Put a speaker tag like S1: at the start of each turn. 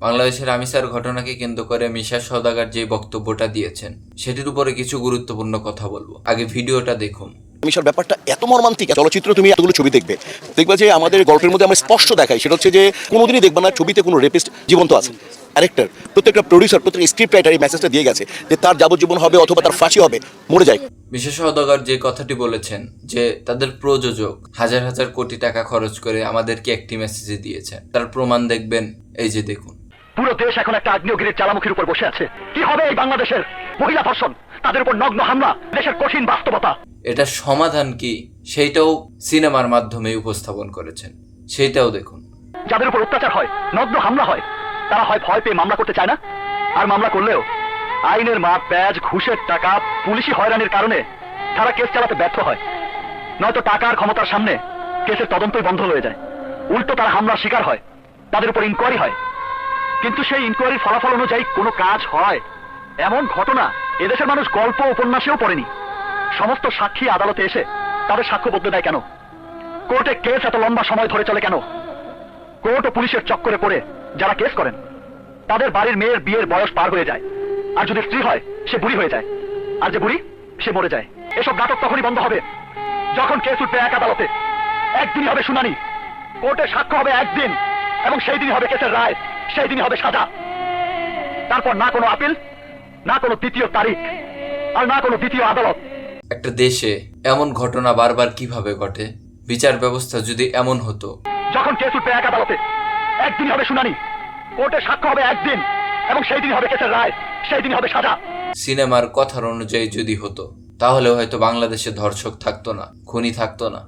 S1: বাংলাদেশের আমিসার ঘটনাকে কেন্দ্র করে মিশা সওদাগর যে বক্তব্যটা দিয়েছেন সেটির উপরে কিছু গুরুত্বপূর্ণ কথা বলবো। আগে ভিডিওটা দেখুন।
S2: মিশার ব্যাপারটা এত মর্মান্তিক, চলচ্চিত্র তুমি এতগুলো ছবি দেখবে যে আমাদের গল্পের মধ্যে আমরা স্পষ্ট দেখাই, সেটা হচ্ছে যে কোনোদিনই দেখবে না ছবিতে কোনো রেপিস্ট জীবন্ত আছে। ক্যারেক্টার, প্রত্যেকটা প্রডিউসার, প্রত্যেক স্ক্রিপ্ট রাইটার এই মেসেজটা দিয়ে গেছে যে তার যাবজ্জীবন হবে অথবা তার ফাঁসি হবে, মরে যায়।
S1: মিশা সওদাগর যে কথাটি বলেছেন যে তাদের প্রযোজক হাজার হাজার কোটি টাকা খরচ করে আমাদেরকে একটি মেসেজে দিয়েছেন, তার প্রমাণ দেখবেন এই যে দেখুন।
S3: পুরো দেশ এখন একটা আগ্নেয়গিরির জ্বালামুখীর উপর বসে আছে। কি হবে এই বাংলাদেশের? মহিলা ধর্ষণ, তাদের উপর নগ্ন হামলা, দেশের কঠিন বাস্তবতা।
S1: এটার সমাধান কি সেইটাও সিনেমার মাধ্যমে উপস্থাপন করেছেন, সেইটাও দেখুন।
S3: যাদের উপর অত্যাচার হয়, নগ্ন হামলা হয়, তারা হয় ভয় পেয়ে মামলা করতে চায় না, আর মামলা করলেও আইনের মাপ, ব্যাজ, ঘুষের টাকা, পুলিশি হয়রানির কারণে তারা কেস চালাতে ব্যর্থ হয়। নয়তো টাকার ক্ষমতার সামনে কেসের তদন্তই বন্ধ হয়ে যায়। উল্টো তারা হামলার শিকার হয়, তাদের উপর ইনকোয়ারি হয়, কিন্তু সেই ইনকোয়ারির ফলাফল অনুযায়ী কোনো কাজ হয় এমন ঘটনা এদেশের মানুষ গল্প উপন্যাসেও পড়েনি। সমস্ত সাক্ষী আদালতে এসে তাদের সাক্ষ্য বদলে দেয় কেন? কোর্টে কেস এত লম্বা সময় ধরে চলে কেন? কোর্ট ও পুলিশের চক্করে পড়ে যারা কেস করেন তাদের বাড়ির মেয়ের বিয়ের বয়স পার হয়ে যায়, আর যদি স্ত্রী হয় সে বুড়ি হয়ে যায়, আর যে বুড়ি সে মরে যায়। এসব নাটক তখনই বন্ধ হবে যখন কেস উঠবে এক আদালতে, একদিনই হবে শুনানি, কোর্টে সাক্ষ্য হবে একদিন, এবং সেই দিনই হবে কেসের রায়, সেই দিনই হবে সাজা। তারপর না কোনো আপিল, না কোনো দ্বিতীয় তারিখ, আর না কোনো দ্বিতীয় আদালত।
S1: একটা দেশে এমন ঘটনা বারবার কিভাবে ঘটে? বিচার ব্যবস্থা যদি এমন হতো,
S3: যখন কেস উঠবে এক আদালতে, একদিনই হবে শুনানি, কোর্টে সাক্ষ্য হবে একদিন, এবং সেই দিনই হবে কেসের রায়, সেই দিনই হবে সাজা।
S1: সিনেমার কথার অনুযায়ী যদি হতো তাহলে হয়তো বাংলাদেশে ধর্ষক থাকতো না, খুনি থাকতো না।